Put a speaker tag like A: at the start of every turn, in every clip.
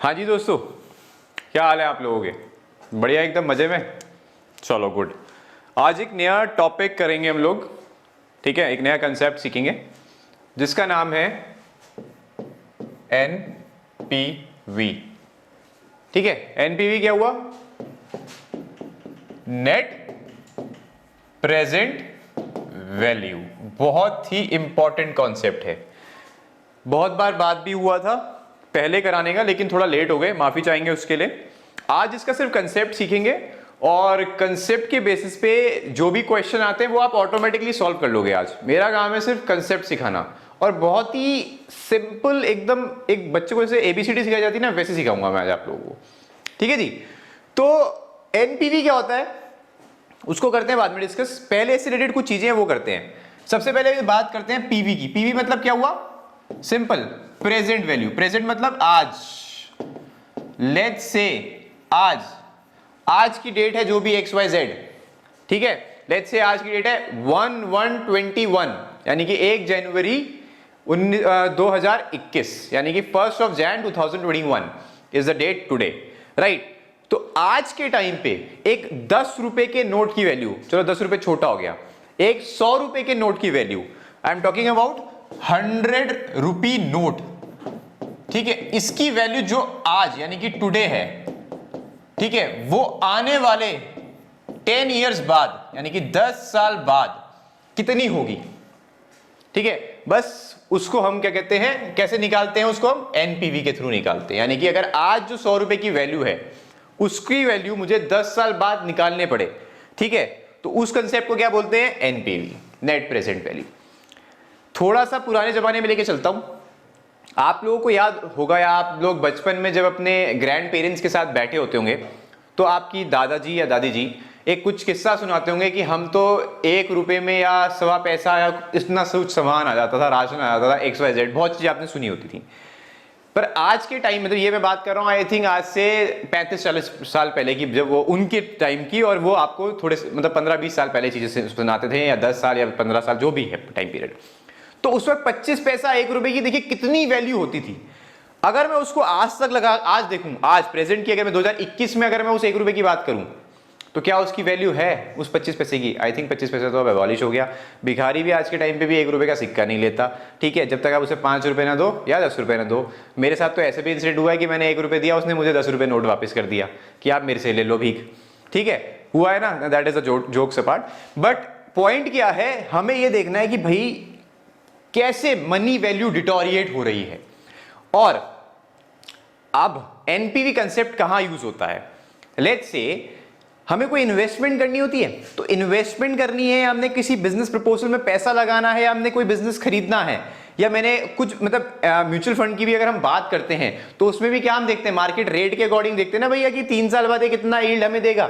A: हाँ जी दोस्तों, क्या हाल है आप लोगों के? बढ़िया, एकदम मजे में। चलो गुड। आज एक नया टॉपिक करेंगे हम लोग, ठीक है। एक नया कंसेप्ट सीखेंगे जिसका नाम है एनपीवी। ठीक है, एनपीवी क्या हुआ? Net present value. बहुत ही इंपॉर्टेंट कॉन्सेप्ट है। बहुत बार बात भी हुआ था पहले कराने का, लेकिन थोड़ा लेट हो गए, माफी चाहेंगे उसके लिए। आज इसका सिर्फ कंसेप्ट सीखेंगे और कंसेप्ट के बेसिस पे जो भी क्वेश्चन आते हैं वो आप ऑटोमेटिकली सॉल्व कर लोगे। आज मेरा काम है सिर्फ कंसेप्ट सिखाना, और बहुत ही सिंपल एकदम। एक बच्चे को जैसे एबीसीडी सिखाई जाती है ना, वैसे सिखाऊंगा मैं आज आप लोगों को। ठीक है जी। तो एनपीवी क्या होता है उसको करते हैं बाद में डिस्कस। पहले इससे रिलेटेड कुछ चीजें वो करते हैं। सबसे पहले बात करते हैं पीवी की। पीवी मतलब क्या हुआ? Simple, present value. प्रेजेंट मतलब आज। लेट्स से आज की डेट है जो भी XYZ, ठीक है। लेट्स से आज की डेट है 1/1/21, यानी कि 1 जनवरी 2021, यानी कि 1 Jan 2021 is the date today, right. तो आज के टाइम पे एक 10 रुपए के नोट की वैल्यू, चलो 10 रुपए छोटा हो गया, एक 100 रुपए के नोट की value, I am talking about 100 rupee note, ठीक है। इसकी वैल्यू जो आज यानी कि टुडे है, ठीक है, वो आने वाले 10 इयर्स बाद यानी कि 10 साल बाद कितनी होगी? ठीक है, बस उसको हम क्या कहते हैं, कैसे निकालते हैं उसको? हम एनपीवी के थ्रू निकालते हैं। यानी कि अगर आज जो 100 रुपए की वैल्यू है उसकी वैल्यू मुझे 10 साल बाद निकालने पड़े, ठीक है, तो उस कंसेप्ट को क्या बोलते हैं? NPV, net present value. थोड़ा सा पुराने जमाने में लेके चलता हूं। आप लोगों को याद होगा, या आप लोग बचपन में जब अपने ग्रैंड पेरेंट्स के साथ बैठे होते होंगे तो आपकी दादाजी या दादी जी एक कुछ किस्सा सुनाते होंगे कि हम तो 1 रुपए में या 1.25 पैसा या इतना कुछ सामान आ जाता था, राशन आ जाता था, XYZ, बहुत चीजें आपने सुनी होती थी। पर आज के टाइम में, तो ये मैं बात कर रहा हूं आई थिंक आज से 35-40 साल पहले की, जब वो उनके टाइम की, और वो आपको थोड़े मतलब 15-20 साल पहले चीजें सुनाते थे, या 10 साल या 15 साल जो भी है टाइम पीरियड। तो उस वक्त 25 पैसा 1 रुपए की देखिए कितनी वैल्यू होती थी। अगर मैं उसको आज तक लगा, आज देखूं, आज प्रेजेंट की, अगर मैं 2021 में अगर मैं उस 1 रुपए की बात करूं तो क्या उसकी वैल्यू है उस 25 पैसे की? आई थिंक 25 पैसे तो अब अबॉलिश हो गया। भिखारी भी आज के टाइम पे भी 1 रुपए का सिक्का नहीं लेता, ठीक है, जब तक आप उसे 5 रुपए ना दो या 10 रुपए ना दो। मेरे साथ तो ऐसे भी इंसिडेंट हुआ है कि मैंने 1 रुपए दिया, उसने मुझे 10 रुपए नोट वापस कर दिया कि आप मेरे से ले लो भीख, ठीक है, हुआ है ना। That is a jokes apart. But point क्या है, हमें यह देखना है कि भाई कैसे मनी वैल्यू डिटोरिएट हो रही है। और अब एनपीवी कंसेप्ट कहां यूज होता है? लेट्स से हमें कोई इन्वेस्टमेंट करनी होती है, तो इन्वेस्टमेंट करनी है, हमने किसी बिजनेस प्रपोजल में पैसा लगाना है, हमने कोई बिजनेस खरीदना है, या मैंने कुछ मतलब म्यूचुअल फंड की भी अगर हम बात करते हैं तो उसमें भी क्या हम देखते हैं? मार्केट रेट के अकॉर्डिंग देखते हैं ना भैया कि 3 साल बाद कितना यील्ड हमें देगा,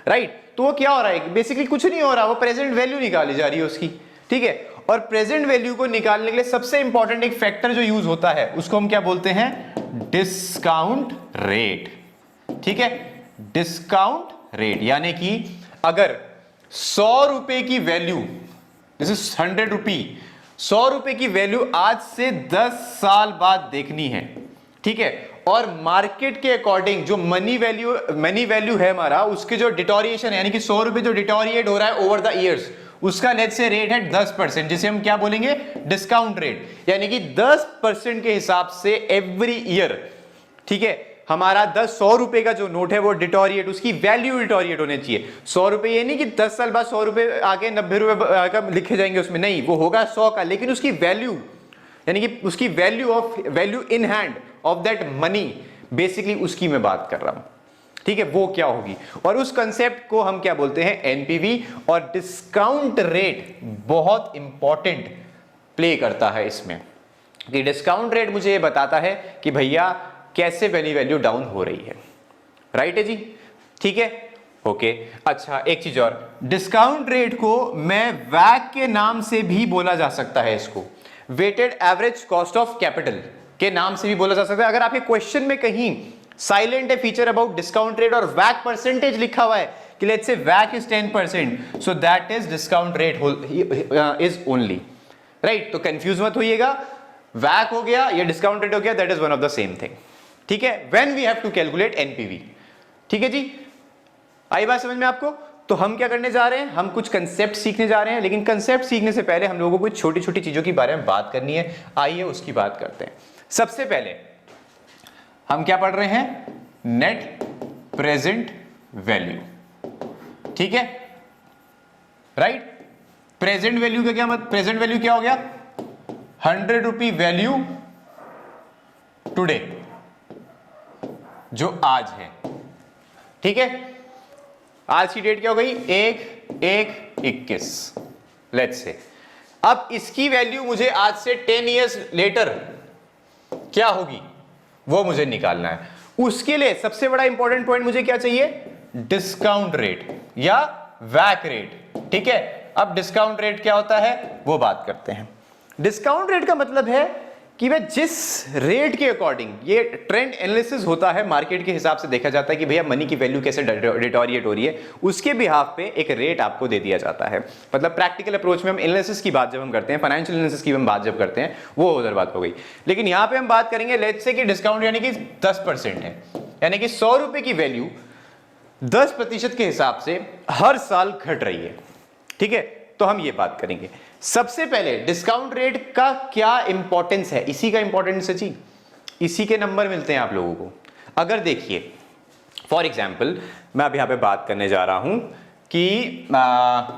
A: राइट। तो वो क्या हो रहा है? बेसिकली कुछ नहीं हो रहा, वो प्रेजेंट वैल्यू निकाली जा रही है उसकी, ठीक है। और प्रेजेंट वैल्यू को निकालने के लिए सबसे इंपॉर्टेंट एक फैक्टर जो यूज होता है उसको हम क्या बोलते हैं? डिस्काउंट रेट, ठीक है। डिस्काउंट रेट यानी कि अगर 100 रुपए की वैल्यू, दिस इज 100 रुपी, 100 रुपए की वैल्यू आज से 10 साल बाद देखनी है, ठीक है। और मार्केट के अकॉर्डिंग जो मनी वैल्यू है हमारा, उसके जो डिटोरिएशन है, यानी कि 100 रुपए जो डिटोरिएट हो रहा है ओवर द ईयर्स, उसका लेट्स से रेट है 10%, जिसे हम क्या बोलेंगे? Discount rate. यानी कि 10% के हिसाब से एवरी ईयर, ठीक है, हमारा 100 रुपए का जो नोट है वो डिटोरिएट, उसकी वैल्यू डिटोरिएट होनी चाहिए। 100 रुपए, ये नहीं कि 10 साल बाद 100 रुपए आके 90 रुपए का लिखे जाएंगे उसमें, नहीं, वो होगा 100 का, लेकिन उसकी वैल्यू यानी कि उसकी value in hand of that money, basically उसकी मैं बात कर रहा हूं, ठीक है, वो क्या होगी। और उस कंसेप्ट को हम क्या बोलते हैं? एनपीवी। और डिस्काउंट रेट बहुत इंपॉर्टेंट प्ले करता है इसमें, कि डिस्काउंट रेट मुझे ये बताता है कि भैया कैसे वैल्यू डाउन हो रही है, राइट है जी, ठीक है, ओके। अच्छा, एक चीज और, डिस्काउंट रेट को मैं वैक के नाम से भी बोला जा सकता है, इसको weighted average cost of capital के नाम से भी बोला जा सकता है। अगर आपके क्वेश्चन में कहीं साइलेंट है फीचर अबाउट डिस्काउंट रेट और वैक परसेंटेज लिखा हुआ है कि लेट्स से वैक is 10%, so that is discount rate is only, right. तो कंफ्यूज मत होइएगा, वैक हो गया या डिस्काउंट रेट हो गया, that is one of the same thing, ठीक है, when we have to calculate NPV. ठीक है जी, आई बात समझ में आपको? तो हम क्या करने जा रहे हैं, हम कुछ कंसेप्ट सीखने जा रहे हैं, लेकिन कंसेप्ट सीखने से पहले हम लोगों को कुछ छोटी छोटी चीजों के बारे में बात करनी है। आइए उसकी बात करते हैं। सबसे पहले हम क्या पढ़ रहे हैं, नेट प्रेजेंट वैल्यू। ठीक है, राइट। प्रेजेंट वैल्यू का क्या मतलब, प्रेजेंट वैल्यू क्या हो गया, 100 रुपी वैल्यू टुडे, जो आज है। ठीक है, आज की डेट क्या हो गई, 1/1/21 लेट्स से। अब इसकी वैल्यू मुझे आज से 10 ईयर्स लेटर क्या होगी वो मुझे निकालना है। उसके लिए सबसे बड़ा इंपॉर्टेंट पॉइंट मुझे क्या चाहिए, डिस्काउंट रेट या वैक रेट। ठीक है, अब डिस्काउंट रेट क्या होता है वो बात करते हैं। डिस्काउंट रेट का मतलब है कि वह जिस रेट के अकॉर्डिंग, ये ट्रेंड एनालिसिस होता है, मार्केट के हिसाब से देखा जाता है कि भैया मनी की वैल्यू कैसे डिटोरिएट हो रही है, उसके बिहाफ पे एक रेट आपको दे दिया जाता है। मतलब प्रैक्टिकल अप्रोच में हम एनालिसिस की बात जब हम करते हैं, फाइनेंशियल एनालिसिस की हम बात जब करते हैं, वो उधर बात हो गई। लेकिन यहां पे हम बात करेंगे लेट्स से कि डिस्काउंट यानी कि 10% है, यानी कि 100 रुपए की वैल्यू 10% के हिसाब से हर साल घट रही है। ठीक है, तो हम ये बात करेंगे। सबसे पहले डिस्काउंट रेट का क्या इंपॉर्टेंस है, इसी का इंपॉर्टेंस है जी, इसी के नंबर मिलते हैं आप लोगों को। अगर देखिए फॉर एग्जांपल मैं अब यहां पे बात करने जा रहा हूं कि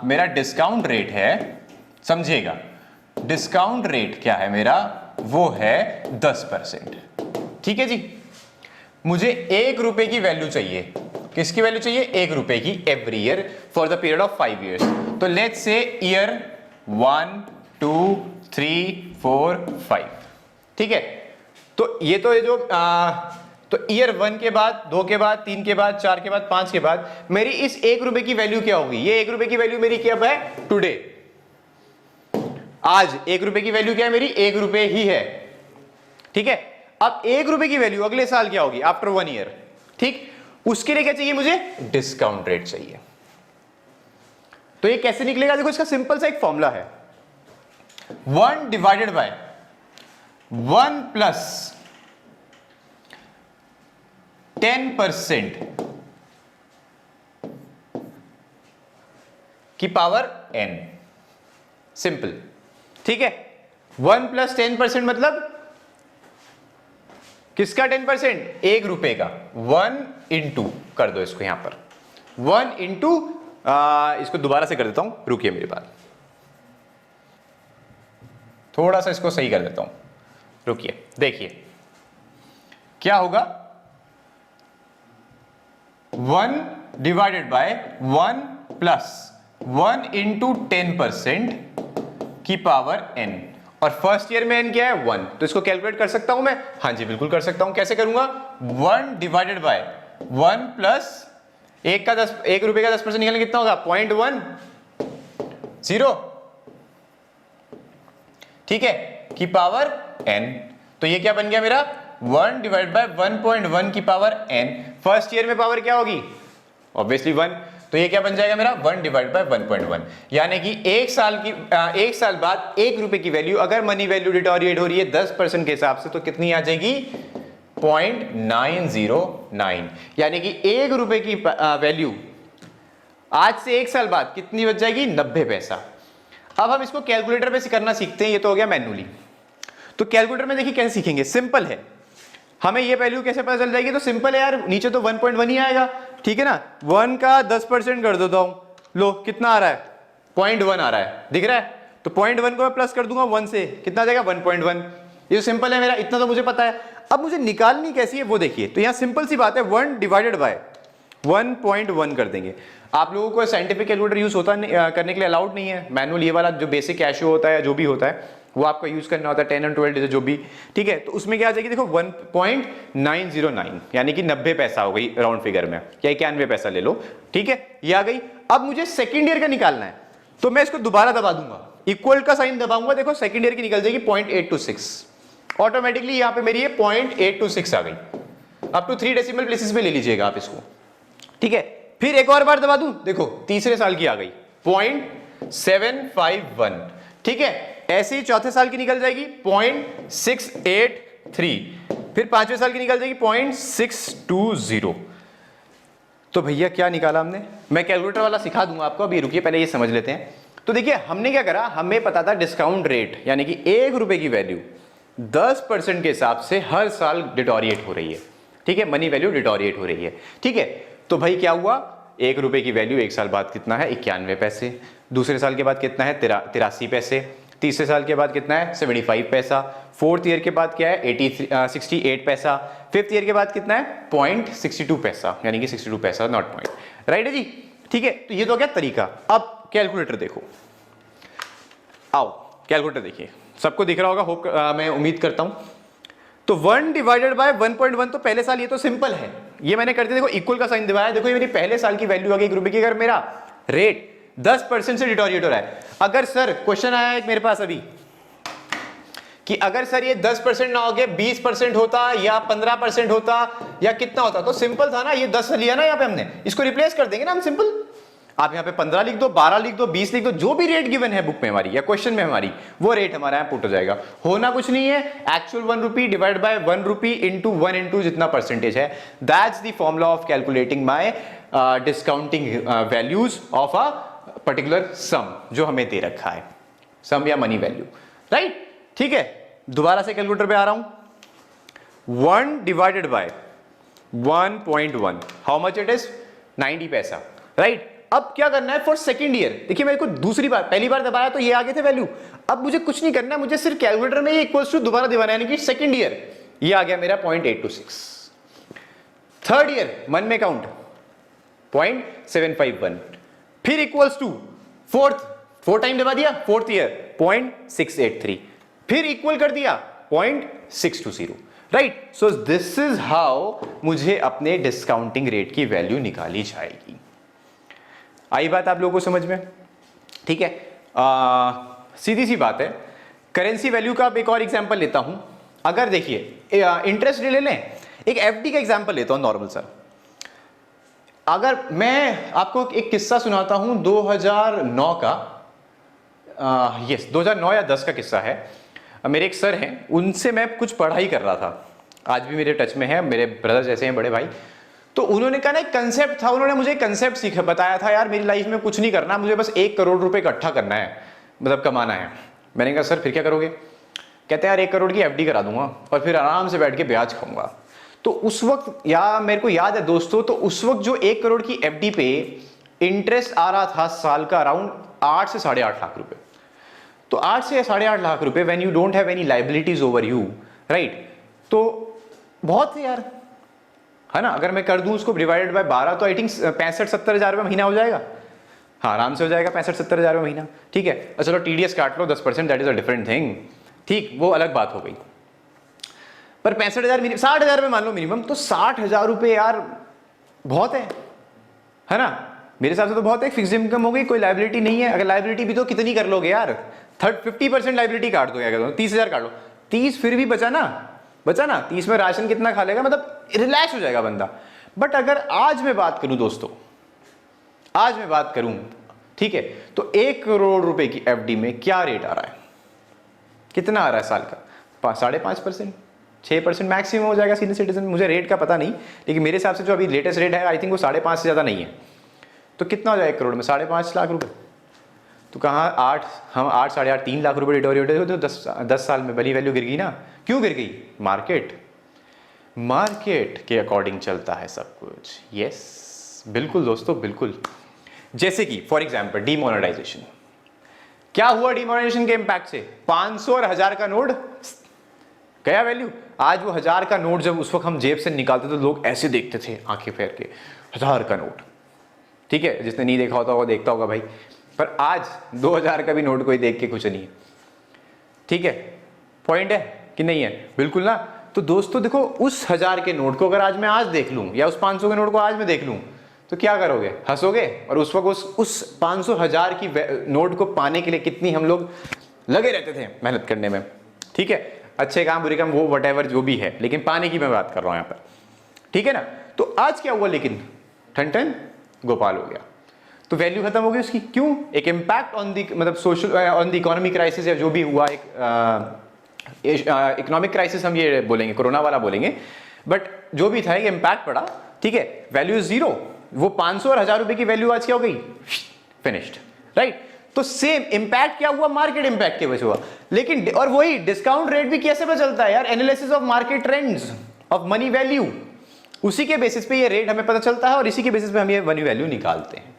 A: मेरा डिस्काउंट रेट है, समझिएगा डिस्काउंट रेट क्या है मेरा, वो है 10%। ठीक है जी, मुझे 1 रुपए की वैल्यू चाहिए। किसकी वैल्यू चाहिए, 1 रुपए की every year for the period of 5 years. तो लेट्स से ईयर 1 2 3 4 5। ठीक है, तो ये तो ये जो तो ईयर 1 के बाद, 2 के बाद, 3 के बाद, 4 के बाद, 5 के बाद मेरी इस 1 रुपए की वैल्यू क्या होगी, ये 1 रुपए की वैल्यू मेरी क्या है, टुडे, आज 1 रुपए की वैल्यू क्या है मेरी, 1 रुपए ही है। ठीक है, अब 1 रुपए की वैल्यू अगले साल क्या होगी, आफ्टर 1 ईयर। ठीक, उसके लिए क्या चाहिए मुझे, डिस्काउंट रेट चाहिए। तो ये कैसे निकलेगा, देखो इसका सिंपल सा एक फॉर्मूला है, 1 डिवाइडेड बाय 1 प्लस 10% की पावर n। सिंपल। ठीक है, 1 प्लस 10% मतलब किसका 10%, 1 रुपए का। 1 इंटू कर दो इसको, यहां पर 1 इंटू इसको दोबारा से कर देता हूं, रुकिए मेरी बात, थोड़ा सा इसको सही कर देता हूं, रुकिए। देखिए क्या होगा, 1 डिवाइडेड बाय 1 प्लस 1 इंटू 10% की पावर n, और फर्स्ट ईयर में n क्या है, 1। तो इसको कैलकुलेट कर सकता हूं मैं, हाँ जी बिल्कुल कर सकता हूं। कैसे करूंगा, 1 डिवाइडेड बाय 1 प्लस 1 रुपए का 10% निकालने कितना होगा, 0.10। ठीक है, की पावर n। तो ये क्या बन गया मेरा, 1 डिवाइड बाय 1.1 की पावर n। फर्स्ट ईयर में पावर क्या होगी, ऑब्वियसली 1। तो ये क्या बन जाएगा मेरा, 1 डिवाइड बाय 1.1, यानी कि एक साल बाद 1 रुपए की वैल्यू, अगर मनी वैल्यू डिटोरिएट हो रही है 10% के हिसाब से, तो कितनी आ जाएगी, 0.909। यानी कि 1 रुपए की वैल्यू आज से 1 साल बाद कितनी बच जाएगी, 90 पैसा। अब हम इसको कैलकुलेटर पे करना सीखते हैं, ये तो हो गया मैन्युअली। तो कैलकुलेटर में देखिए कैसे सीखेंगे, सिंपल है। हमें ये वैल्यू कैसे पता चल जाएगी, तो सिंपल है यार, नीचे तो 1.1 ही आएगा। ठीक है ना, 1 का 10% कर देता हूं, लो कितना आ रहा है, 0.1 आ रहा है, दिख रहा है। तो 0.1 को मैं प्लस कर दूंगा 1 से, कितना आ जाएगा, 1.1। ये सिंपल है मेरा, इतना तो मुझे पता है। अब मुझे निकालनी कैसी है वो देखिए। तो यहां सिंपल सी बात है, 1 डिवाइडेड बाय 1.1 कर देंगे। आप लोगों को साइंटिफिक कैलकुलेटर यूज होता करने के लिए अलाउड नहीं है। मैनुअल ये वाला जो बेसिक कैशियो होता है, जो भी होता है, वो आपको यूज करना होता है, 10 और 12 डिजिट जो भी। ठीक है, तो उसमें क्या आ जाएगी, देखो 1.909, यानी कि 90 पैसा हो गई राउंड फिगर में, या 91 पैसा ले लो। ठीक है, ये आ गई। अब मुझे सेकेंड ईयर का निकालना है, तो मैं इसको दोबारा दबा दूंगा, इक्वल का साइन दबाऊंगा, देखो सेकेंड ईयर की निकल जाएगी 0.826। ऑटोमेटिकली यहां पे मेरी ये 0.826 आ गई। अप टू 3 डेसिमल प्लेसेस पे ले लीजिएगा आप इसको। ठीक है, फिर एक और बार दबा दूं, देखो तीसरे साल की आ गई 0.751। ठीक है, ऐसे ही चौथे साल की निकल जाएगी 0.683। फिर 5वें साल की निकल जाएगी 0.620। तो भैया क्या निकाला हमने, मैं कैलकुलेटर वाला सिखा दूंगा आपको, अभी रुकिए पहले ये समझ लेते हैं। तो देखिए हमने क्या करा, हमें पता था डिस्काउंट रेट यानी कि 1 रुपए की वैल्यू 10% के हिसाब से हर साल डिटोरिएट हो रही है, ठीक है, मनी वैल्यू डिटोरिएट हो रही है, ठीक है। तो भाई क्या हुआ, 1 रुपए की वैल्यू 1 साल बाद कितना है 91 पैसे, दूसरे साल के बाद कितना है 83 पैसे, तीसरे साल के बाद कितना है 75 पैसा, फोर्थ ईयर के बाद क्या है 68 पैसा, फिफ्थ ईयर के बाद कितना है 0.62 पैसा, यानी कि 62 पैसा नॉट पॉइंट, राइट है जी, ठीक है। तो ये तो क्या तरीका। अब कैलकुलेटर देखो, आओ कैलकुलेटर देखिए, सबको दिख रहा होगा, होप मैं उम्मीद करता हूं। तो 1 डिवाइडेड बाय 1.1, तो पहले साल ये तो सिंपल है, ये मैंने कर दिया, देखो इक्वल का साइन दिखाया, देखो ये मेरी पहले साल की वैल्यू आ गई 1 रुपए की। अगर मेरा रेट 10% से डिटोरिएट हो रहा है, अगर सर क्वेश्चन आया है मेरे पास अभी कि अगर सर ये 10% ना हो गया 20% होता या 15% होता या कितना होता, तो सिंपल था ना, ये 10 लिया ना यहाँ पे हमने, इसको रिप्लेस कर देंगे ना हम, सिंपल। आप यहाँ पे 15 लिख दो, 12 लिख दो, 20 लिख दो, जो भी रेट गिवन है बुक में हमारी या क्वेश्चन में हमारी, वो रेट हमारा यहाँ पुट हो जाएगा। होना कुछ नहीं है, actual 1 rupee divide by 1 rupee into 1 into जितना परसेंटेज है, that's the formula of calculating my discounting values of a particular sum जो हमें दे रखा है, सम या मनी वैल्यू, राइट, ठीक है। दोबारा से कैलकुलेटर पे आ रहा हूं, 1 divided by 1.1, how much it is 90 पैसा, राइट। अब क्या करना है फॉर सेकेंड ईयर, देखिए मेरे को दूसरी बार, पहली बार दबाया तो ये आगे थे वैल्यू, अब मुझे कुछ नहीं करना है, मुझे सिर्फ कैलकुलेटर में ये इक्वल्स टू दोबारा दिवाना है, यानी कि सेकेंड ईयर ये आ गया मेरा 0.826, थर्ड ईयर मन में काउंट 0.751, फिर इक्वल्स टू फोर्थ टाइम दबा दिया, फोर्थ ईयर 0.683, फिर इक्वल कर दिया 0.620, right. So this is how मुझे अपने डिस्काउंटिंग रेट की वैल्यू निकाली जाएगी। आई बात आप लोगों को समझ में, ठीक है। सीधी सी बात है, करेंसी वैल्यू का एक और एग्जांपल लेता हूं। अगर देखिए इंटरेस्ट ले लें, एक एफडी का एग्जांपल लेता हूं नॉर्मल सर। अगर मैं आपको एक किस्सा सुनाता हूं 2009 का, यस 2009 या 10 का किस्सा है। मेरे एक सर हैं, उनसे मैं कुछ पढ़ाई कर रहा था, आज भी मेरे टच में है, मेरे ब्रदर जैसे हैं, बड़े भाई। तो उन्होंने कहा ना एक कंसेप्ट था, उन्होंने मुझे कंसेप्ट बताया था, यार मेरी लाइफ में कुछ नहीं करना, मुझे बस 1 करोड़ रुपए इकट्ठा करना है, मतलब कमाना है। मैंने कहा सर फिर क्या करोगे? कहते हैं यार 1 करोड़ की एफडी करा दूंगा और फिर आराम से बैठ के ब्याज खाऊंगा। तो उस वक्त या मेरे को याद है दोस्तों, तो उस वक्त जो 1 करोड़ की एफडी पे इंटरेस्ट आ रहा था साल का अराउंड 8 से 8.5 लाख रुपए। तो 8 से 8.5 लाख रुपए when you don't have any liabilities over you, right, तो बहुत है यार, है ना। अगर मैं कर दूं उसको डिवाइडेड बाय 12 तो आई थिंक 65-70 हजार रुपये महीना हो जाएगा। हाँ आराम से हो जाएगा 65-70 हजार रुपये महीना, ठीक है। और चलो टीडीएस काट लो 10%, that is a different thing, ठीक, वो अलग बात हो गई। पर 65,000 मिनिमम, 60,000 रुपये मान लो मिनिमम, तो 60,000 रुपये यार बहुत है ना, मेरे हिसाब से तो बहुत है। फिक्स इनकम हो गई, कोई लाइबिलिटी नहीं है। अगर लाइबिलिटी भी तो कितनी कर लोगे यार, 50% लाइबिलिटी काट दो, क्या कहते हो 30,000 काट लो, 30 फिर भी बचा ना 30 में राशन कितना खा लेगा, मतलब रिलैक्स हो जाएगा बंदा। बट अगर आज मैं बात करूं दोस्तों, आज मैं बात करूं, ठीक है, तो 1 करोड़ रुपए की एफडी में क्या रेट आ रहा है, कितना आ रहा है साल का? 5.5%, 6% मैक्सिमम हो जाएगा सीनियर सिटीजन। मुझे रेट का पता नहीं, लेकिन मेरे हिसाब से जो अभी लेटेस्ट रेट है आई थिंक वो 5.5 से ज्यादा नहीं है। तो कितना हो जाएगा 1 करोड़ में? 5.5 लाख रुपए। तो कहाँ 8, हम 8, 8.5, 3 लाख रुपए डिटोरिएट हो, तो 10 साल में भली वैल्यू गिर गई ना। क्यों गिर गई? मार्केट के अकॉर्डिंग चलता है सब कुछ। यस बिल्कुल दोस्तों, बिल्कुल। जैसे कि फॉर एग्जांपल डीमोनेटाइजेशन, क्या हुआ डीमोनेटाइजेशन के इंपैक्ट से? 500 और 1000 का नोट गया वैल्यू। आज वो 1000 का नोट जब उस वक्त हम जेब से निकालते तो लोग ऐसे देखते थे आंखें फेर के, 1000 का नोट, ठीक है, जिसने नहीं देखा होता वो देखता होगा भाई। पर आज 2000 का भी नोट कोई देख के कुछ नहीं है, ठीक है। पॉइंट है कि नहीं है? बिल्कुल ना। तो दोस्तों देखो, उस 1000 के नोट को अगर आज मैं आज देख लूं, या उस 500 के नोट को आज मैं देख लूं, तो क्या करोगे? हंसोगे। और उस वक्त उस 500 1000 की नोट को पाने के लिए कितनी हम लोग लगे रहते थे मेहनत करने में, ठीक है। अच्छे काम बुरे काम वो वटेवर जो भी है, लेकिन पाने की मैं बात कर रहा हूं यहां पर, ठीक है ना। तो आज क्या हुआ, लेकिन ठन ठन गोपाल हो गया, तो वैल्यू खत्म हो गई उसकी। क्यों? एक इम्पैक्ट ऑन दी, मतलब social on the economy crisis, या जो भी हुआ, एक इकोनॉमिक क्राइसिस हम ये बोलेंगे, कोरोना वाला बोलेंगे, बट जो भी था ये इम्पैक्ट पड़ा, ठीक है, वैल्यू जीरो, वो 500 और 1000 रुपए की वैल्यू आज क्या हो गई, फिनिश्ड, राइट। तो सेम इंपैक्ट क्या हुआ, मार्केट इंपैक्ट की वजह से हुआ। लेकिन और वही डिस्काउंट रेट भी कैसे पता चलता है यार, analysis of market trends of money value, उसी के बेसिस पे ये रेट हमें पता चलता है और इसी के बेसिस पे हम ये मनी वैल्यू निकालते हैं।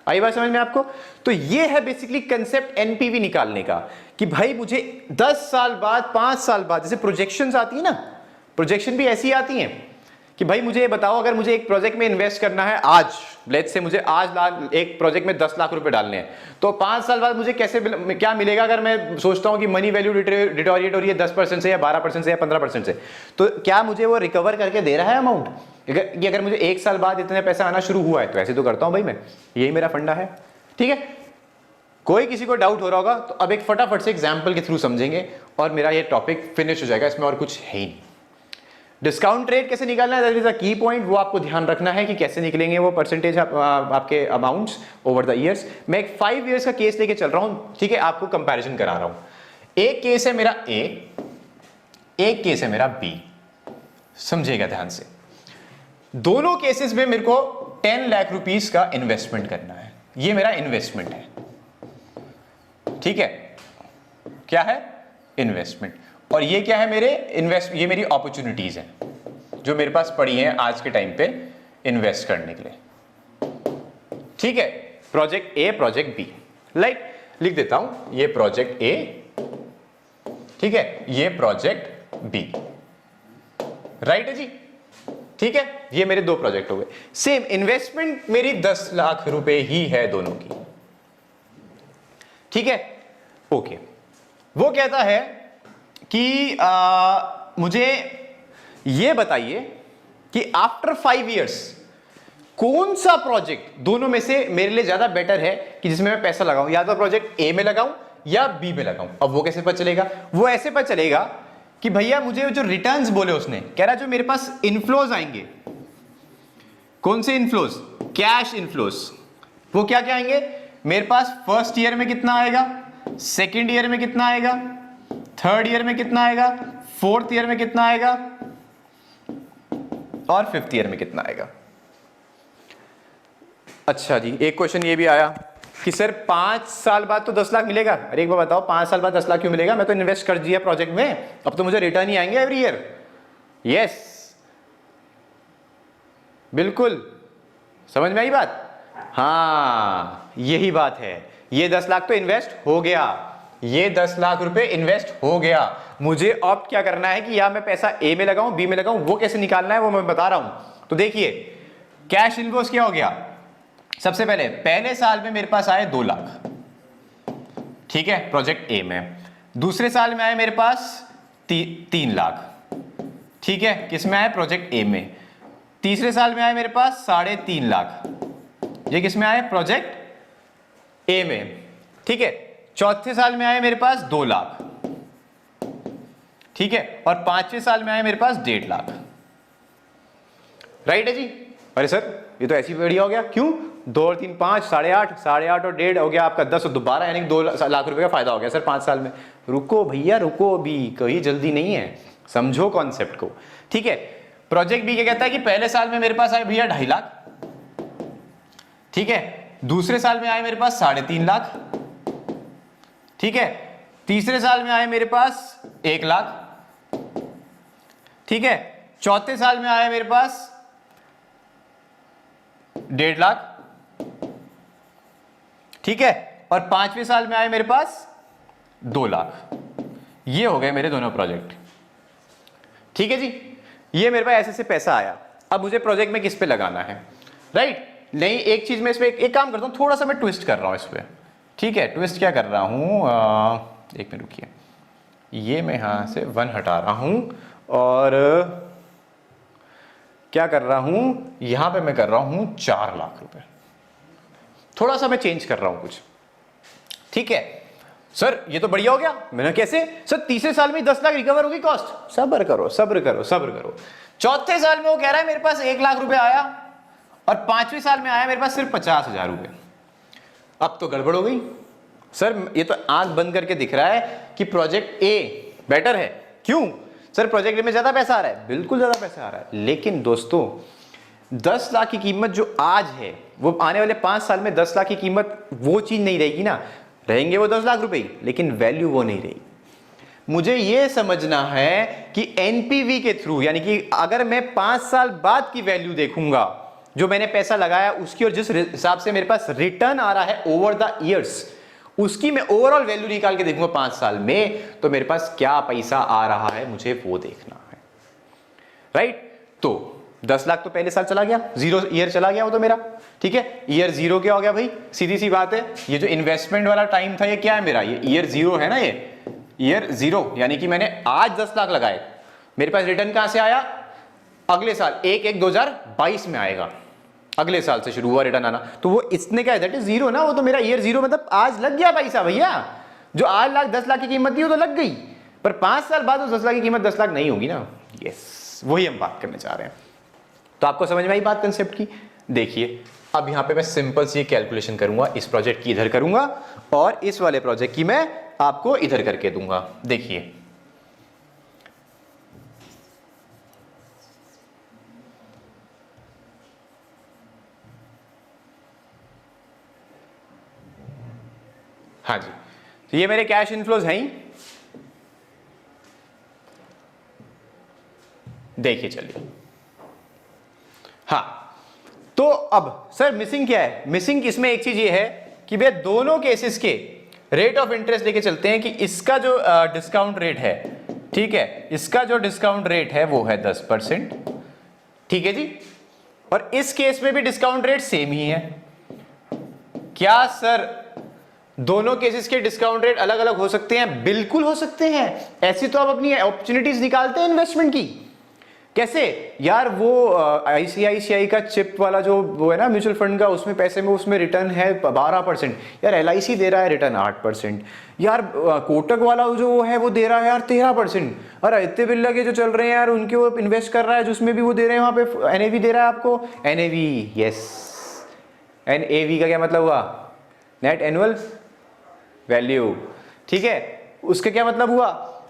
A: आई बात समझ में आपको? तो ये है बेसिकली कंसेप्ट एनपीवी निकालने का, कि भाई मुझे 10 साल बाद, 5 साल बाद, जैसे प्रोजेक्शंस आती है ना, प्रोजेक्शन भी ऐसी आती हैं कि भाई मुझे ये बताओ, अगर मुझे एक प्रोजेक्ट में इन्वेस्ट करना है आज, लेट्स से मुझे आज एक प्रोजेक्ट में 10 लाख रुपए डालने हैं, तो 5 साल बाद मुझे कैसे क्या मिलेगा अगर मैं सोचता हूं कि मनी वैल्यू डिटोरिएट हो रही है 10% से या 12% से या 15% से, तो क्या मुझे वो रिकवर करके दे रहा है अमाउंट? कि अगर मुझे 1 साल बाद इतने पैसा आना शुरू हुआ है तो ऐसे तो करता हूं भाई मैं, यही मेरा फंडा है, ठीक है। कोई किसी को डाउट हो रहा होगा तो अब एक फटाफट से एग्जाम्पल के थ्रू समझेंगे और मेरा ये टॉपिक फिनिश हो जाएगा, इसमें और कुछ है ही नहीं। डिस्काउंट रेट कैसे निकालना है, दैट इज अ की पॉइंट, वो आपको ध्यान रखना है कि कैसे निकलेंगे वो परसेंटेज आपके अमाउंट्स ओवर द ईयर्स। मैं एक 5 ईयर्स का केस लेके चल रहा हूं, ठीक है, आपको कंपैरिजन करा रहा हूं। एक केस है मेरा ए, एक केस है मेरा बी, समझिएगा ध्यान से। दोनों केसेस में मेरे को 10 लाख रुपीस का इन्वेस्टमेंट करना है, ये मेरा इन्वेस्टमेंट है, ठीक है, क्या है, इन्वेस्टमेंट। और ये क्या है मेरे ये मेरी अपॉर्चुनिटीज हैं जो मेरे पास पड़ी हैं आज के टाइम पे इन्वेस्ट करने के लिए, ठीक है। Project A, project B, like लिख देता हूं, ये प्रोजेक्ट ए, ठीक है, ये प्रोजेक्ट बी, राइट है जी, ठीक है। ये मेरे 2 प्रोजेक्ट हो गए। सेम इन्वेस्टमेंट मेरी 10 लाख रुपए ही है दोनों की, ठीक है, ओके। वो कहता है कि मुझे ये बताइए कि आफ्टर 5 इयर्स कौन सा प्रोजेक्ट दोनों में से मेरे लिए ज्यादा बेटर है कि जिसमें मैं पैसा लगाऊं, या तो प्रोजेक्ट ए में लगाऊं या बी में लगाऊं। अब वो कैसे पता चलेगा, वो ऐसे पता चलेगा कि भैया मुझे जो रिटर्न्स बोले उसने, कह रहा जो मेरे पास इनफ्लोज आएंगे, कौन से इनफ्लोज, कैश इनफ्लोज, वो क्या क्या आएंगे मेरे पास, फर्स्ट ईयर में कितना आएगा, सेकेंड ईयर में कितना आएगा, थर्ड ईयर में कितना आएगा, फोर्थ ईयर में कितना आएगा और फिफ्थ ईयर में कितना आएगा। अच्छा जी, एक क्वेश्चन ये भी आया कि सर 5 साल बाद तो 10 लाख मिलेगा। अरे एक बार बताओ, 5 साल बाद 10 लाख क्यों मिलेगा, मैं तो इन्वेस्ट कर दिया प्रोजेक्ट में, अब तो मुझे रिटर्न ही आएंगे एवरी ईयर। यस, बिल्कुल, समझ में आई बात? हाँ, यही बात है। ये 10 लाख तो इन्वेस्ट हो गया, ये 10 लाख रुपए इन्वेस्ट हो गया, मुझे अब क्या करना है कि या मैं पैसा ए में लगाऊं, बी में लगाऊं, वो कैसे निकालना है वो मैं बता रहा हूं। तो देखिए, कैश इनवॉइस क्या हो गया, सबसे पहले साल में मेरे पास आए 2 लाख, ठीक है, प्रोजेक्ट ए में। दूसरे साल में आए मेरे पास 3 लाख, ठीक है, किसमें आए, प्रोजेक्ट ए में। तीसरे साल में आए मेरे पास 3.5 लाख, ये किसमें आए, प्रोजेक्ट ए में, ठीक है। चौथे साल में आए मेरे पास 2 लाख, ठीक है, और 5वें साल में आए मेरे पास 1.5 लाख, राइट है जी। अरे सर ये तो ऐसी बढ़िया हो गया, क्यों, 2 और 3 5, 8.5, 8.5 और 1.5 हो गया आपका 10 और 12, यानी 2 लाख रुपए का फायदा हो गया सर 5 साल में। रुको भैया रुको, अभी कोई जल्दी नहीं है, समझो कॉन्सेप्ट को, ठीक है। प्रोजेक्ट बी क्या कहता है कि पहले साल में मेरे पास आए भैया 2.5 लाख, ठीक है, दूसरे साल में आए मेरे पास 3.5 लाख, ठीक है, तीसरे साल में आए मेरे पास 1 लाख, ठीक है, चौथे साल में आए मेरे पास 1.5 लाख, ठीक है, और 5वें साल में आए मेरे पास 2 लाख। ये हो गए मेरे दोनों प्रोजेक्ट, ठीक है जी। ये मेरे पास ऐसे से पैसा आया, अब मुझे प्रोजेक्ट में किस पे लगाना है, राइट। नहीं, एक चीज में इस पे एक काम करता हूं, थोड़ा सा मैं ट्विस्ट कर रहा हूं इस पे, ठीक है। ट्विस्ट क्या कर रहा हूं, एक मिनट रुकिए, ये मैं यहां से 1 हटा रहा हूं और क्या कर रहा हूं, यहां पे मैं कर रहा हूं 4 लाख रुपए, थोड़ा सा मैं चेंज कर रहा हूं कुछ, ठीक है। सर ये तो बढ़िया हो गया, मैंने कैसे, सर तीसरे साल में 10 लाख रिकवर होगी कॉस्ट, सब्र करो सब्र करो सब्र करो। चौथे साल में वो कह रहा है मेरे पास 1 लाख रुपए आया और 5वें साल में आया मेरे पास सिर्फ 50,000 रुपए। अब तो गड़बड़ हो गई सर, ये तो आंख बंद करके दिख रहा है कि प्रोजेक्ट ए बेटर है, क्यों सर? प्रोजेक्ट में ज्यादा पैसा आ रहा है, बिल्कुल ज्यादा पैसा आ रहा है, लेकिन दोस्तों 10 लाख की कीमत जो आज है वो आने वाले 5 साल में 10 लाख की कीमत वो चीज नहीं रहेगी ना। रहेंगे वो 10 लाख रुपए, लेकिन वैल्यू वो नहीं रहेगी। मुझे ये समझना है कि एनपीवी के थ्रू, यानी कि अगर मैं 5 साल बाद की वैल्यू देखूंगा जो मैंने पैसा लगाया उसकी, और जिस हिसाब से मेरे पास रिटर्न आ रहा है ओवर द इयर्स, उसकी मैं ओवरऑल वैल्यू निकाल के देखूंगा 5 साल में, तो मेरे पास क्या पैसा आ रहा है मुझे वो देखना है, राइट। तो 10 लाख तो पहले साल चला गया, 0 ईयर चला गया वो तो मेरा, ठीक है। ईयर 0 क्या हो गया भाई? सीधी सी बात है, ये जो इन्वेस्टमेंट वाला टाइम था ये क्या है मेरा? ये ईयर 0 है ना, ये ईयर 0, यानी कि मैंने आज 10 लाख लगाए, मेरे पास रिटर्न कहां से आया? अगले साल 1/1/2022 में आएगा, अगले साल से शुरू हुआ रिटर्न आना। तो वो इसने क्या है, दैट इज 0 ना, वो तो मेरा ईयर 0 मतलब आज लग गया पैसा भैया। जो आज 10 लाख की कीमत थी वो तो लग गई, पर 5 साल बाद उस 10 लाख की कीमत 10 लाख नहीं होगी ना। यस, वही हम बात करने चाह रहे हैं। तो आपको समझ में आई बात कंसेप्ट की? देखिए अब यहां पे मैं सिंपल सी कैलकुलेशन करूंगा, इस प्रोजेक्ट की इधर करूंगा और इस वाले प्रोजेक्ट की मैं आपको इधर करके दूंगा। देखिए हाँ जी, तो ये मेरे कैश इनफ्लोज हैं ही। देखिए चलिए, हाँ तो अब सर मिसिंग क्या है? मिसिंग इसमें एक चीज ये है कि भैया दोनों केसेस के रेट ऑफ इंटरेस्ट लेके चलते हैं कि इसका जो डिस्काउंट रेट है, ठीक है, इसका जो डिस्काउंट रेट है वो है 10%, ठीक है जी, और इस केस में भी डिस्काउंट रेट सेम ही है। क्या सर दोनों केसेस के डिस्काउंट रेट अलग अलग हो सकते हैं? बिल्कुल हो सकते हैं। ऐसी तो आप अपनी अपॉर्चुनिटीज निकालते हैं इन्वेस्टमेंट की। कैसे यार? वो आईसीआईसीआई का चिप वाला जो वो है ना म्यूचुअल फंड का, उसमें पैसे में उसमें रिटर्न है 12%, यार एलआईसी दे रहा है रिटर्न 8%, यार कोटक वाला जो वो है वो दे रहा है यार 13%, और आदित्य बिरला के जो चल रहे हैं यार उनके वो इन्वेस्ट कर रहा है जिसमें भी वो दे रहे हैं, वहां पे एनएवी दे रहा है आपको, एनएवी। यस, एनएवी का क्या मतलब हुआ? नेट एनुअल वैल्यू, ठीक है, उसका क्या मतलब हुआ?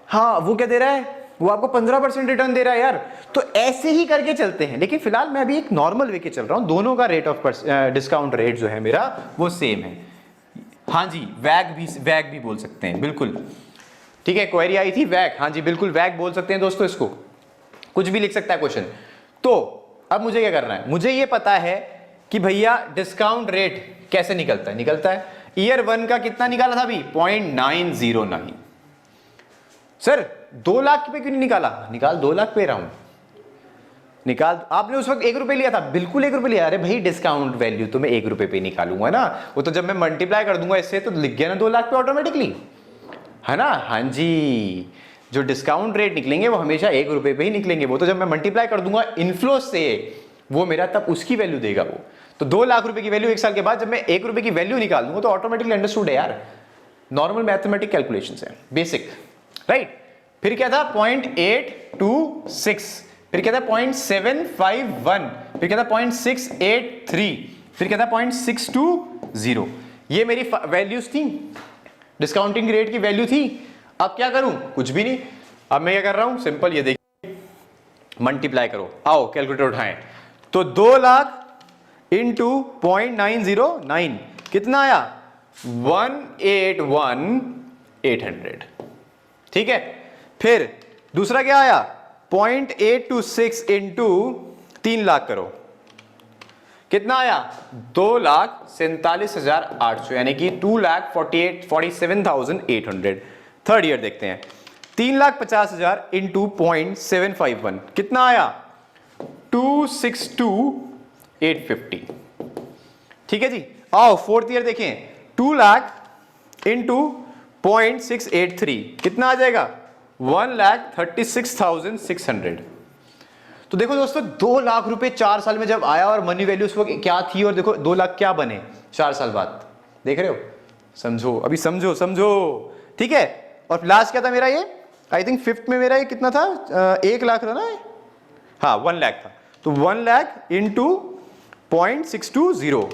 A: हाँ वो क्या दे रहा है? वो आपको 15% रिटर्न दे रहा है यार। तो ऐसे ही करके चलते हैं, लेकिन फिलहाल मैं अभी एक नॉर्मल वे के चल रहा हूं, दोनों का रेट ऑफ डिस्काउंट रेट जो है मेरा वो सेम है। हाँ जी, वैग भी बोल सकते हैं, बिल्कुल ठीक है। क्वेरी आई थी वैग, हाँ जी बिल्कुल वैग बोल सकते हैं दोस्तों, इसको कुछ भी लिख सकता है क्वेश्चन। तो अब मुझे क्या करना है? मुझे ये पता है कि भैया डिस्काउंट रेट कैसे निकलता है। ईयर 1 का कितना निकाला था अभी? 0.909। सर 2 लाख पे क्यों नहीं निकाला? निकाल 2 लाख पे रहा हूं, निकाल। आपने उस वक्त 1 रुपए लिया था, बिल्कुल 1 रुपए लिया। अरे भाई डिस्काउंट वैल्यू तो मैं 1 रुपए पे निकालूंगा ना, वो तो जब मैं मल्टीप्लाई कर दूंगा इससे तो लिख गया ना 2 लाख पे ऑटोमेटिकली, है ना। हाँ जी, जो डिस्काउंट रेट निकलेंगे वो हमेशा 1 रुपए पे ही निकलेंगे, वो तो जब मैं मल्टीप्लाई कर दूंगा इनफ्लो से वो मेरा तब उसकी वैल्यू देगा वो। तो 2 लाख रुपए की वैल्यू 1 साल के बाद जब मैं 1 रुपए की वैल्यू निकाल दूंगा तो ऑटोमेटिकली अंडरस्टूड है यार, नॉर्मल मैथमेटिक कैलकुलेशंस है, बेसिक, राइट। फिर क्या था? 0.826, फिर क्या था? 0.751, फिर क्या था? 0.683, फिर क्या था? 0.620। ये मेरी वैल्यूज थी, डिस्काउंटिंग रेट की वैल्यू थी। अब क्या करूं? कुछ भी नहीं। अब मैं क्या कर रहा हूं? सिंपल, ये देखिए, मल्टीप्लाई करो, आओ कैलकुलेटर उठाएं। तो 2 लाख इंटू 0.909 कितना आया? 181,800, ठीक है। फिर दूसरा क्या आया? 0.826 इंटू 3 लाख करो, कितना आया? 2,47,800, यानी कि 2,47,800। थर्ड ईयर देखते हैं, 3,50,000 इंटू 0.751 कितना आया? 262,850, ठीक है जी। आओ फोर्थ ईयर देखें, 2 लाख इंटू 0.683 कितना आ जाएगा? 1,36,600। तो देखो दोस्तों 2 लाख रुपए 4 साल में जब आया, और मनी वैल्यू उस वक्त क्या थी, और देखो 2 लाख क्या बने 4 साल बाद, देख रहे हो? समझो अभी, समझो, ठीक है। और लास्ट क्या था मेरा? ये आई थिंक 5th में मेरा ये कितना था? 1 लाख था ना, हाँ 1 लाख था। तो 1 लाख इंटू 0.620,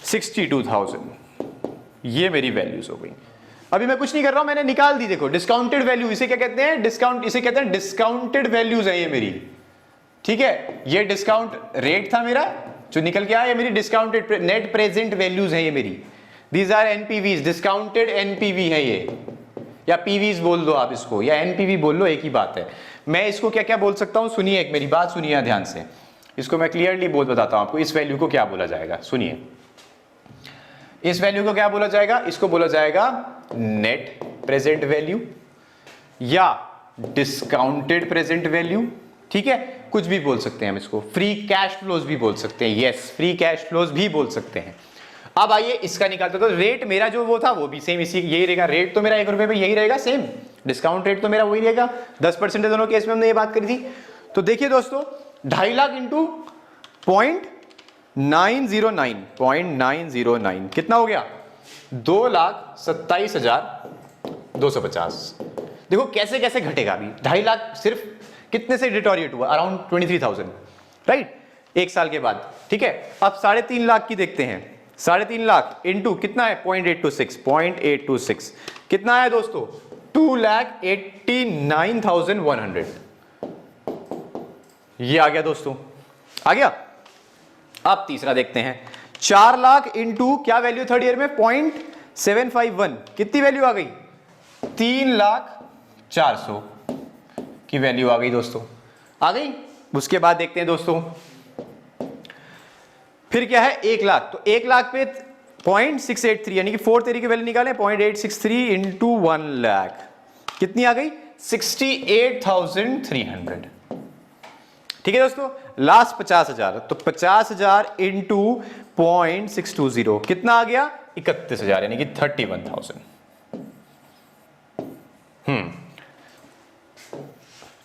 A: 62,000, ये मेरी वैल्यूज हो गई। अभी मैं कुछ नहीं कर रहा हूं, मैंने निकाल दी। देखो डिस्काउंटेड वैल्यू, इसे क्या कहते हैं, डिस्काउंट, इसे कहते हैं डिस्काउंटेड वैल्यूज है ये मेरी, ठीक है। ये डिस्काउंट रेट था मेरा जो निकल के आया, ये मेरी डिस्काउंटेड नेट प्रेजेंट वैल्यूज है ये मेरी। These are NPVs, discounted NPV है ये, या पीवीज बोल दो आप इसको, या एनपीवी बोल लो, एक ही बात है। मैं इसको क्या क्या बोल सकता हूं, सुनिए, एक मेरी बात सुनिए ध्यान से, इसको मैं क्लियरली बोल बताता हूं आपको। इस वैल्यू को क्या बोला जाएगा, सुनिए, इस वैल्यू को क्या बोला जाएगा, इसको बोला जाएगा नेट प्रेजेंट वैल्यू या डिस्काउंटेड प्रेजेंट वैल्यू, ठीक है, कुछ भी बोल सकते हैं हम इसको। फ्री कैश फ्लोज भी बोल सकते हैं, यस, फ्री कैश फ्लोज भी बोल सकते हैं। अब आइए इसका निकालते, तो रेट मेरा जो वो था वो भी सेम इसी यही रहेगा, रेट तो मेरा 1 रुपए में यही रहेगा सेम, डिस्काउंट रेट तो मेरा वही रहेगा, 10% दोनों केस में हमने ये बात करी थी। तो देखिए दोस्तों, 2.5 लाख इंटू 0.909 कितना हो गया, 2,27,250। देखो कैसे कैसे घटेगा अभी, 2.5 लाख सिर्फ कितने से डिटोरिएट हुआ, अराउंड 23,000, राइट, एक साल के बाद, ठीक है। अब 3.5 लाख की देखते हैं, 3.5 लाख इंटू कितना है 0.826 कितना है दोस्तों, 2,89,100, ये आ गया दोस्तों, आ गया। अब तीसरा देखते हैं, 4 लाख इंटू क्या वैल्यू थर्ड ईयर में 0.751, कितनी वैल्यू आ गई, 3,04,000 की वैल्यू आ गई दोस्तों, आ गई। उसके बाद देखते हैं दोस्तों, फिर क्या है 1 लाख, तो 1 लाख पे 0.683 यानी कि 4 तरीके की वैल्यू निकालें, 0.863 इंटू 1 लाख कितनी आ गई, 68,300, ठीक है दोस्तों। लास्ट 50,000, तो 50,000 इंटू 0.620 कितना आ गया, 31,000 यानी कि 31,000।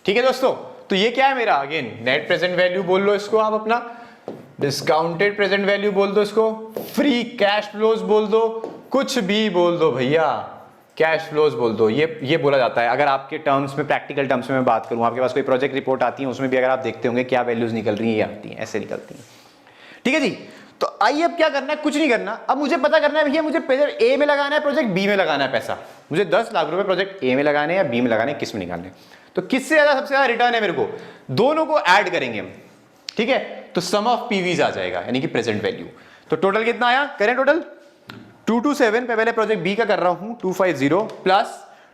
A: ठीक है दोस्तों, तो ये क्या है मेरा, अगेन नेट प्रेजेंट वैल्यू बोल लो इसको आप अपना, डिस्काउंटेड प्रेजेंट वैल्यू बोल दो इसको, फ्री कैश फ्लोज बोल दो, कुछ भी बोल दो भैया, कैश फ्लोज बोल दो, ये बोला जाता है। अगर आपके टर्म्स में, प्रैक्टिकल टर्म्स में मैं बात करूं, आपके पास कोई प्रोजेक्ट रिपोर्ट आती है, उसमें भी अगर आप देखते होंगे क्या वैल्यूज निकल रही है, ये आती हैं, ऐसे निकलती हैं, ठीक है जी। तो आइए अब क्या करना है, कुछ नहीं करना, अब मुझे पता करना है भैया, मुझे प्रोजेक्ट ए में लगाना है, प्रोजेक्ट बी में लगाना है पैसा, मुझे 10 लाख रुपए प्रोजेक्ट ए में लगाने या बी में लगाने, किस में निकालने, तो किससे ज्यादा सबसे ज्यादा रिटर्न है मेरे को, दोनों को ऐड करेंगे हम, ठीक है। तो सम ऑफ पीवीज आ जाएगा यानी कि प्रेजेंट वैल्यू। तो टोटल कितना आया, करें टोटल 227 पे, पहले प्रोजेक्ट बी का कर रहा हूं, 250 प्लस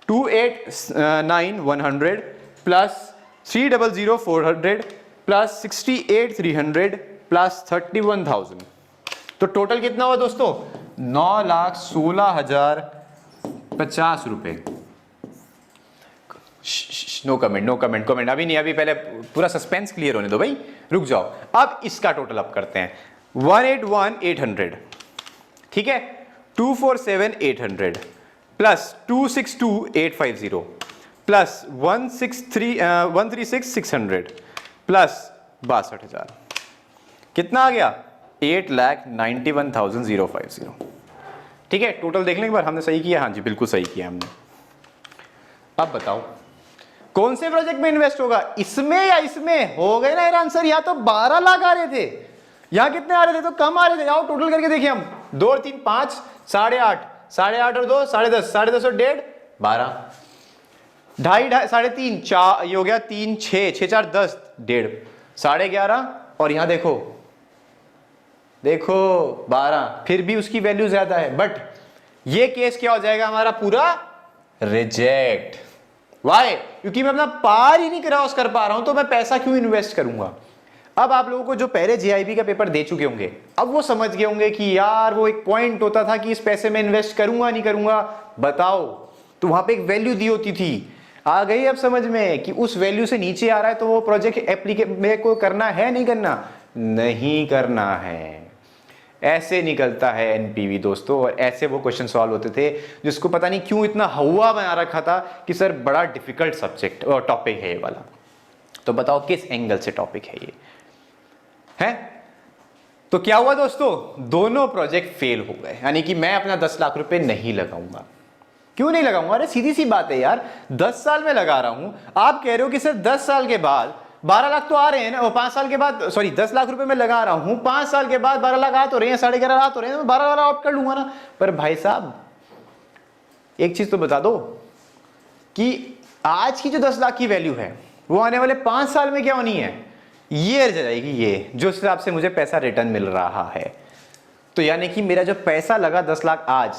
A: 289,100 प्लस 300,400 प्लस 68,300 प्लस 31,000, तो टोटल कितना हुआ दोस्तों, 9,16,050 रुपए। No comment, no comment, comment अभी नहीं, अभी पहले पूरा सस्पेंस क्लियर होने दो भाई, रुक जाओ। अब इसका टोटल अप करते हैं, 181,800, ठीक है, 247,800 प्लस 262,850 प्लस 136,600 प्लस 62,000 कितना आ गया, 8,91,050, ठीक है। टोटल देखने के बाद हमने सही किया, हाँ जी बिल्कुल सही किया हमने। अब बताओ कौन से प्रोजेक्ट में इन्वेस्ट होगा, इसमें या इसमें, हो गए ना यार आंसर। यहाँ तो 12 लाख आ रहे थे, यहाँ कितने आ रहे थे, तो कम आ रहे थे। आओ टोटल करके देखिए हम, 2 और 3 5, 8.5, 8.5 और 2 10.5, 10.5 और 1.5 12, 2.5 3.5 4, ये हो गया 3 6 6 4 10 1.5 11.5 और यहाँ देखो 12, फिर भी उसकी वैल्यू ज्यादा है। बट ये केस क्या हो जाएगा हमारा, पूरा रिजेक्ट। वाई, क्योंकि मैं अपना पार ही नहीं क्रॉस कर पा रहा हूं, तो मैं पैसा क्यों इन्वेस्ट करूंगा। अब आप लोगों को जो पहले जीआईबी का पेपर दे चुके होंगे, अब वो समझ गए होंगे कि यार वो एक पॉइंट होता था कि इस पैसे में इन्वेस्ट करूंगा नहीं करूंगा, बताओ, तो वहां पे एक वैल्यू दी होती थी। आ गई अब समझ में कि उस वैल्यू से नीचे आ रहा है तो वो प्रोजेक्ट मेरे को करना है नहीं करना, नहीं करना है। ऐसे निकलता है एनपीवी दोस्तों, और ऐसे वो क्वेश्चन सॉल्व होते थे, जिसको पता नहीं क्यों इतना हवा बना रखा था कि सर बड़ा डिफिकल्ट सब्जेक्ट और टॉपिक है ये वाला। तो बताओ किस एंगल से टॉपिक है ये, है? तो क्या हुआ दोस्तों, दोनों प्रोजेक्ट फेल हो गए, यानी कि मैं अपना 10 लाख रुपए नहीं लगाऊंगा। क्यों नहीं लगाऊंगा, अरे सीधी सी बात है यार, 10 साल में लगा रहा हूं, आप कह रहे हो कि सर 10 साल के बाद 12 लाख तो आ रहे हैं ना, 5 साल के बाद, सॉरी 10 लाख रुपए में लगा रहा हूं, 5 साल के बाद 12 लाख आ तो रहे हैं, 11.5 आ तो रहे हैं, 12 वाला ऑप्ट कर लूंगा ना। पर भाई साहब एक चीज तो बता दो कि आज की जो 10 लाख की वैल्यू है वो आने वाले 5 साल में क्या होनी है, ये रह जाएगी, ये जो हिसाब से मुझे पैसा रिटर्न मिल रहा है। तो यानी कि मेरा जो पैसा लगा 10 लाख आज,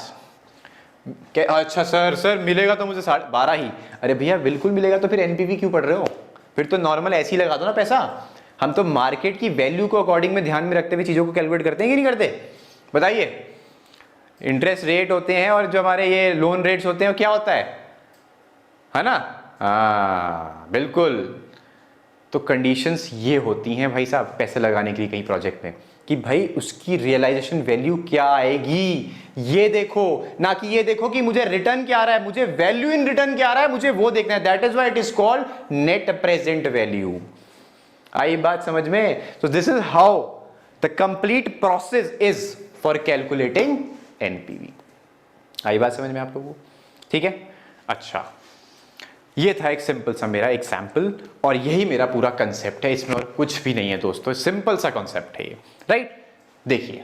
A: अच्छा सर मिलेगा तो मुझे 12 ही, अरे भैया बिल्कुल मिलेगा, तो फिर एनपीवी क्यों पढ़ रहे हो, फिर तो नॉर्मल ऐसे ही लगा दो ना पैसा। हम तो मार्केट की वैल्यू को अकॉर्डिंग में ध्यान में रखते हुए चीजों को कैलकुलेट करते हैं कि नहीं करते, बताइए। इंटरेस्ट रेट होते हैं और जो हमारे ये लोन रेट्स होते हैं क्या होता है ना, हाँ बिल्कुल। तो कंडीशंस ये होती हैं भाई साहब पैसे लगाने के लिए कहीं प्रोजेक्ट में, कि भाई उसकी रियलाइजेशन वैल्यू क्या आएगी, ये देखो, ना कि ये देखो कि मुझे रिटर्न क्या आ रहा है, मुझे वैल्यू इन रिटर्न क्या आ रहा है, मुझे वो देखना है। That is why it is called net present value. आई बात समझ में? तो this is how the complete process is for calculating NPV. आई बात समझ में आप लोगों को? ठीक है, अच्छा ये था एक सिंपल सा मेरा एग्जाम्पल, और यही मेरा पूरा कंसेप्ट है, इसमें और कुछ भी नहीं है दोस्तों, सिंपल सा कॉन्सेप्ट है ये, राइट। देखिए